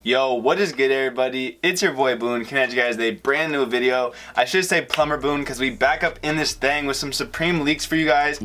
Yo, what is good, everybody? It's your boy Boone coming at you guys with a brand new video. I should say Plumber Boone because we back up in this thing with some Supreme leaks for you guys.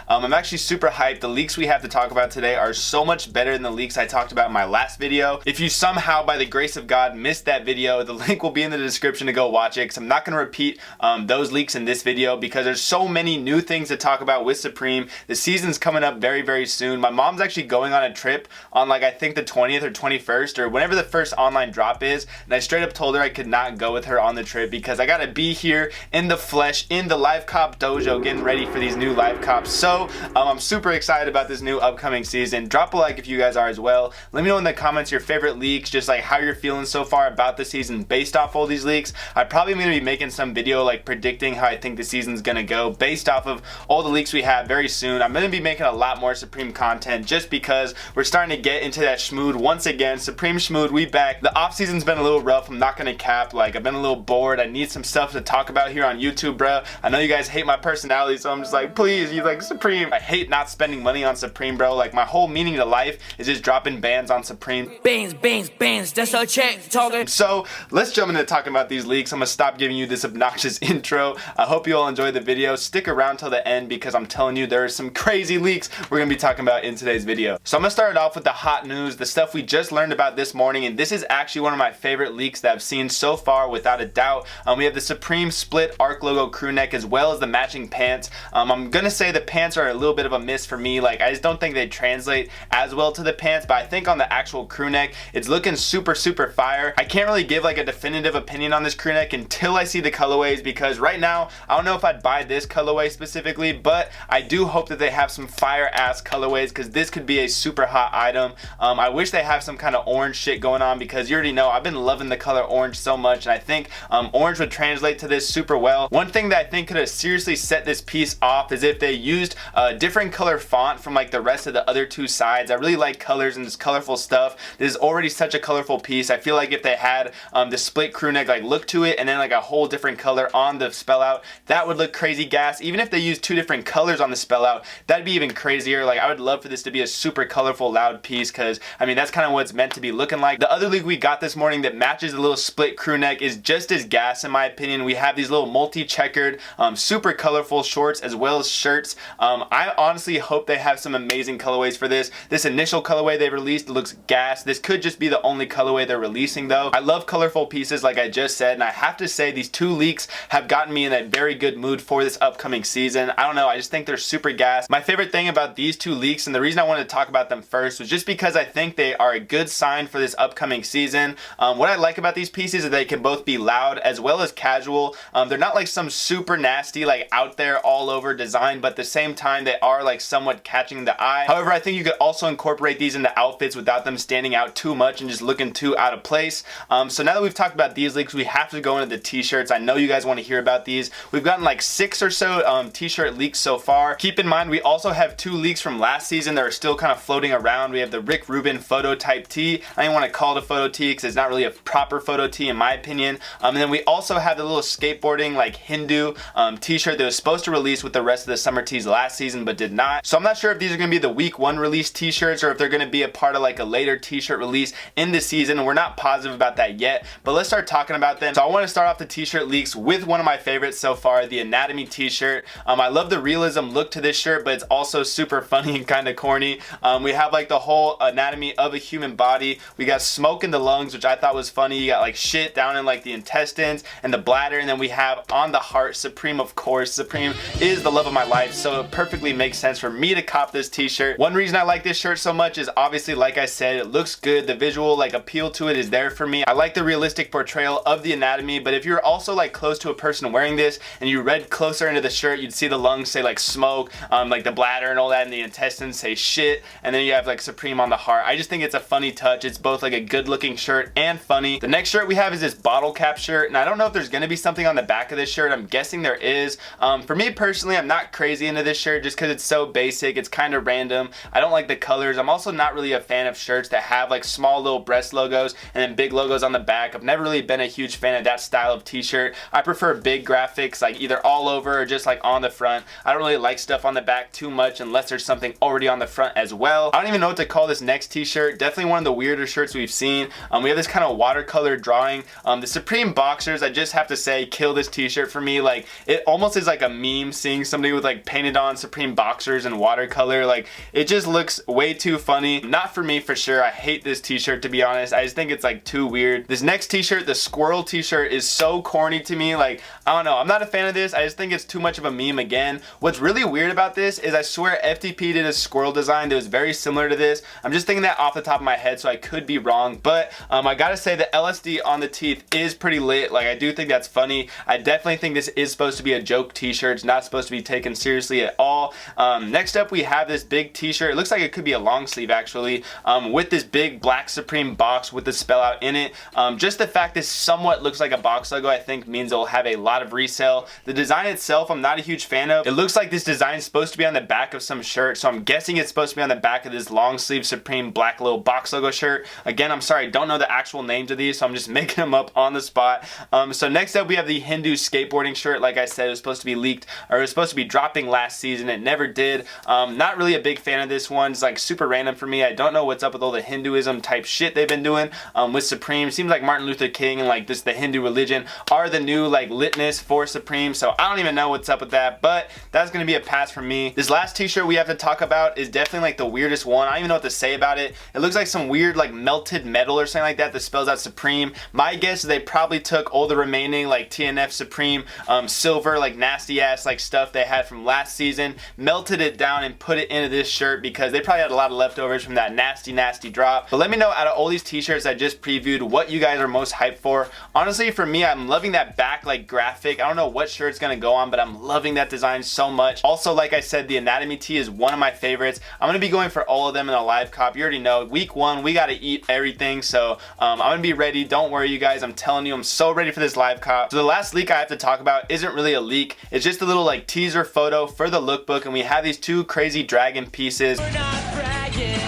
I'm actually super hyped. The leaks we have to talk about today are so much better than the leaks I talked about in my last video. If you somehow, by the grace of God, missed that video, the link will be in the description to go watch it, because I'm not going to repeat those leaks in this video because there's so many new things to talk about with Supreme. The season's coming up very, very soon. My mom's actually going on a trip on, like, I think the 20th or 21st or whenever the first online drop is, and I straight up told her I could not go with her on the trip because I got to be here in the flesh, in the live cop dojo, getting ready for these new live cops. So I'm super excited about this new upcoming season. Drop a like if you guys are as well. Let me know in the comments your favorite leaks, just like how you're feeling so far about the season based off all these leaks. I probably am going to be making some video like predicting how I think the season's going to go based off of all the leaks we have very soon. I'm going to be making a lot more Supreme content just because we're starting to get into that schmood once again. Supreme schmood, we back. The off season's been a little rough. I'm not going to cap. Like, I've been a little bored. I need some stuff to talk about here on YouTube, bro. I know you guys hate my personality, so I'm just like, please, you like Supreme. I hate not spending money on Supreme, bro. Like, my whole meaning to life is just dropping bands on Supreme. Bands, that's our check talking. So let's jump into talking about these leaks. I'm gonna stop giving you this obnoxious intro. I hope you all enjoy the video. Stick around till the end because I'm telling you there are some crazy leaks we're gonna be talking about in today's video. So I'm gonna start it off with the hot news, the stuff we just learned about this morning, and this is actually one of my favorite leaks that I've seen so far without a doubt. We have the Supreme Split Arc logo crew neck as well as the matching pants. I'm gonna say the pants are a little bit of a miss for me. Like, I just don't think they translate as well to the pants, but I think on the actual crew neck it's looking super fire. I can't really give like a definitive opinion on this crew neck until I see the colorways, because right now I don't know if I'd buy this colorway specifically, but I do hope that they have some fire ass colorways because this could be a super hot item. I wish they have some kind of orange shit going on because you already know I've been loving the color orange so much, and I think orange would translate to this super well. One thing that I think could have seriously set this piece off is if they used a different color font from like the rest of the other two sides. I really like colors and this colorful stuff. This is already such a colorful piece. I feel like if they had the split crew neck like look to it and then like a whole different color on the spell out, that would look crazy gas. Even if they used two different colors on the spell out, that'd be even crazier. Like, I would love for this to be a super colorful loud piece because I mean that's kind of what it's meant to be looking like. The other leak we got this morning that matches the little split crew neck is just as gas in my opinion. We have these little multi-checkered super colorful shorts as well as shirts. I honestly hope they have some amazing colorways for this. This initial colorway they released looks gas. This could just be the only colorway they're releasing though. I love colorful pieces like I just said, and I have to say these two leaks have gotten me in a very good mood for this upcoming season. I don't know, I just think they're super gas. My favorite thing about these two leaks, and the reason I wanted to talk about them first, was just because I think they are a good sign for this upcoming season. What I like about these pieces is they can both be loud as well as casual. They're not like some super nasty like out there all over design, but at the same time they are like somewhat catching the eye. However, I think you could also incorporate these into outfits without them standing out too much and just looking too out of place. So now that we've talked about these leaks, we have to go into the t-shirts. I know you guys want to hear about these. We've gotten like 6 or so t-shirt leaks so far. Keep in mind we also have 2 leaks from last season that are still kind of floating around. We have the Rick Rubin photo type tee. I don't want to call it a photo tee because it's not really a proper photo tee in my opinion. And then we also have the little skateboarding like Hindu t-shirt that was supposed to release with the rest of the summer tees last season but did not. So I'm not sure if these are going to be the week 1 release t-shirts or if they're going to be a part of like a later t-shirt release in the season, and we're not positive about that yet, but let's start talking about them. So I want to start off the t-shirt leaks with one of my favorites so far, the anatomy t-shirt. I love the realism look to this shirt, but it's also super funny and kind of corny. We have like the whole anatomy of a human body. We got smoke in the lungs, which I thought was funny. You got like shit down in like the intestines and the bladder, and then we have on the heart Supreme. Of course, Supreme is the love of my life, so it perfectly makes sense for me to cop this t-shirt. One reason I like this shirt so much is obviously, like I said, it looks good. The visual like appeal to it is there for me. I like the realistic portrayal of the anatomy, but if you're also like close to a person wearing this and you read closer into the shirt, you'd see the lungs say like smoke, like the bladder and all that, and the intestines say shit, and then you have like Supreme on the heart. I just think it's a funny touch. It's both like a good looking shirt and funny. The next shirt we have is this bottle cap shirt, and I don't know if there's gonna be something on the back of this shirt. I'm guessing there is. For me personally, I'm not crazy into this shirt just because it's so basic. It's kind of random. I don't like the colors. I'm also not really a fan of shirts that have like small little breast logos and then big logos on the back. I've never really been a huge fan of that style of t-shirt. I prefer big graphics, like either all over or just like on the front. I don't really like stuff on the back too much unless there's something already on the front as well. I don't even know what to call this next t-shirt. Definitely one of the weirder shirts we've seen. We have this kind of watercolor drawing. The Supreme boxers, I just have to say, kill this t-shirt for me. Like, it almost is like a meme seeing somebody with like painted on Supreme boxers and watercolor. Like, it just looks way too funny. Not for me for sure. I hate this t-shirt, to be honest. I just think it's like too weird. This next t-shirt, the squirrel t-shirt, is so corny to me. Like, I don't know. I'm not a fan of this. I just think it's too much of a meme again. What's really weird about this is I swear FTP did a squirrel design that was very similar to this. I'm just thinking that off the top of my head, so I could be wrong. But I gotta say the LSD on the teeth is pretty lit. Like, I do think that's funny. I definitely think this is supposed to be a joke t-shirt. It's not supposed to be taken seriously at all. Next up, we have this big t-shirt. It looks like it could be a long sleeve actually, with this big black Supreme box with the spell out in it. Just the fact this somewhat looks like a box logo, I think means it'll have a lot of resale. The design itself, I'm not a huge fan of. It looks like this design is supposed to be on the back of some shirt, so I'm guessing it's supposed to be on the back of this long sleeve Supreme black little box logo shirt. Again, I'm sorry, I don't know the actual names of these, so I'm just making them up on the spot. So next up, we have the Hindu skateboarding shirt. Like I said, it was supposed to be leaked, or it was supposed to be dropping last season. It never did. Not really a big fan of this one. It's like super random for me. I don't know what's up with all the Hinduism type shit they've been doing with Supreme. Seems like Martin Luther King and like the Hindu religion are the new like litness for Supreme, so I don't even know what's up with that, but that's gonna be a pass for me. This last t-shirt we have to talk about is definitely like the weirdest one. I don't even know what to say about it. It looks like some weird like melted metal or something like that that spells out Supreme. My guess is they probably took all the remaining like TNF Supreme silver like nasty ass like stuff they had from last season, melted it down and put it into this shirt because they probably had a lot of leftovers from that nasty drop. But let me know out of all these t-shirts I just previewed what you guys are most hyped for. Honestly, for me, I'm loving that back like graphic. I don't know what shirt it's gonna go on, but I'm loving that design so much. Also, like I said, the anatomy tee is one of my favorites. I'm gonna be going for all of them in a live cop. You already know, week 1 we gotta eat everything, so I'm gonna be ready. Don't worry, you guys, I'm telling you, I'm so ready for this live cop. So the last leak I have to talk about isn't really a leak. It's just a little like teaser photo for the lookbook, and we have these 2 crazy dragon pieces. We're not bragging,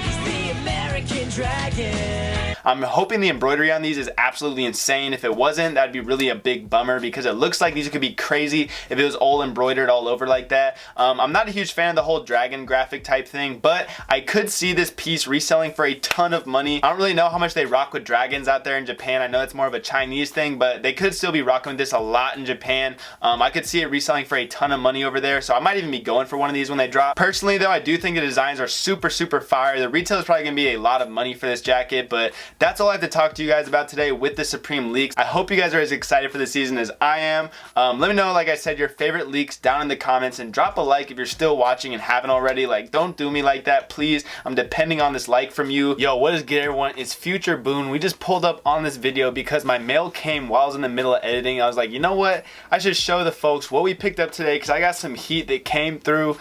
he's the American dragon. I'm hoping the embroidery on these is absolutely insane. If it wasn't, that'd be really a big bummer because it looks like these could be crazy if it was all embroidered all over like that. I'm not a huge fan of the whole dragon graphic type thing, but I could see this piece reselling for a ton of money. I don't really know how much they rock with dragons out there in Japan. I know it's more of a Chinese thing, but they could still be rocking with this a lot in Japan. I could see it reselling for a ton of money over there, so I might even be going for one of these when they drop. Personally though, I do think the designs are super fire. The retail is probably gonna be a lot of money for this jacket, but that's all I have to talk to you guys about today with the Supreme leaks. I hope you guys are as excited for the season as I am. Let me know, like I said, your favorite leaks down in the comments, and drop a like if you're still watching and haven't already. Like, don't do me like that, please. I'm depending on this like from you. Yo, what is good, everyone? It's Future Boone. We just pulled up on this video because my mail came while I was in the middle of editing. I was like, you know what? I should show the folks what we picked up today because I got some heat that came through.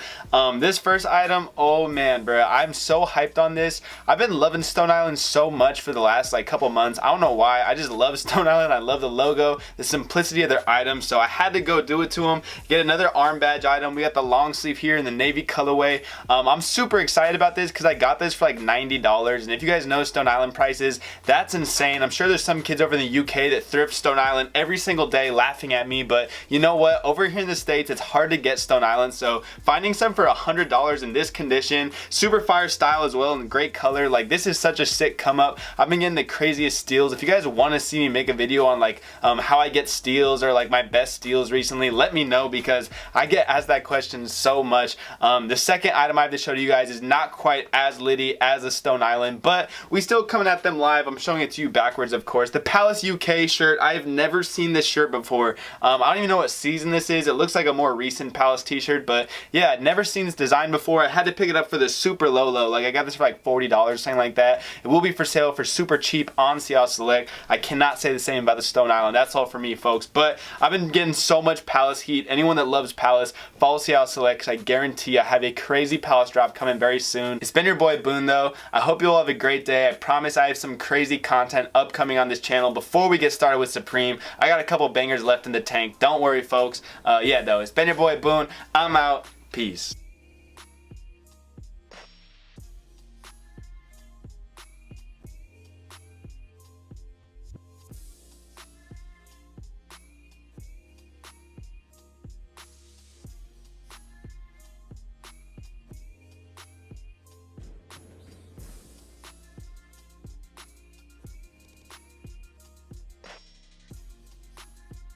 This first item, oh man, bro, I'm so hyped on this. I've been loving Stone Island so much for the last like couple months. I don't know why. I just love Stone Island. I love the logo, the simplicity of their items, so I had to go do it to them. Get another arm badge item. We got the long sleeve here in the navy colorway. I'm super excited about this because I got this for like $90, and if you guys know Stone Island prices, that's insane. I'm sure there's some kids over in the UK that thrift Stone Island every single day laughing at me, but you know what? Over here in the States, it's hard to get Stone Island, so finding some for $100 in this condition, super fire style as well, and great color. Like, this is such a sick come up. I've been getting the craziest steals. If you guys want to see me make a video on like how I get steals or like my best steals recently, let me know because I get asked that question so much. The second item I have to show to you guys is not quite as litty as a Stone Island, but we still coming at them live. I'm showing it to you backwards, of course. The Palace UK shirt. I've never seen this shirt before. I don't even know what season this is. It looks like a more recent Palace t-shirt, but yeah, I'd never seen this design before. I had to pick it up for the super low. Like, I got this for like $40, something like that. It will be for sale for super super cheap on Seattle Select. I cannot say the same about the Stone Island. That's all for me, folks. But I've been getting so much Palace heat. Anyone that loves Palace, follow Seattle Select, because I guarantee I have a crazy Palace drop coming very soon. It's been your boy Boone, though. I hope you all have a great day. I promise I have some crazy content upcoming on this channel. Before we get started with Supreme, I got a couple bangers left in the tank. Don't worry, folks. Yeah, though, it's been your boy Boone. I'm out. Peace.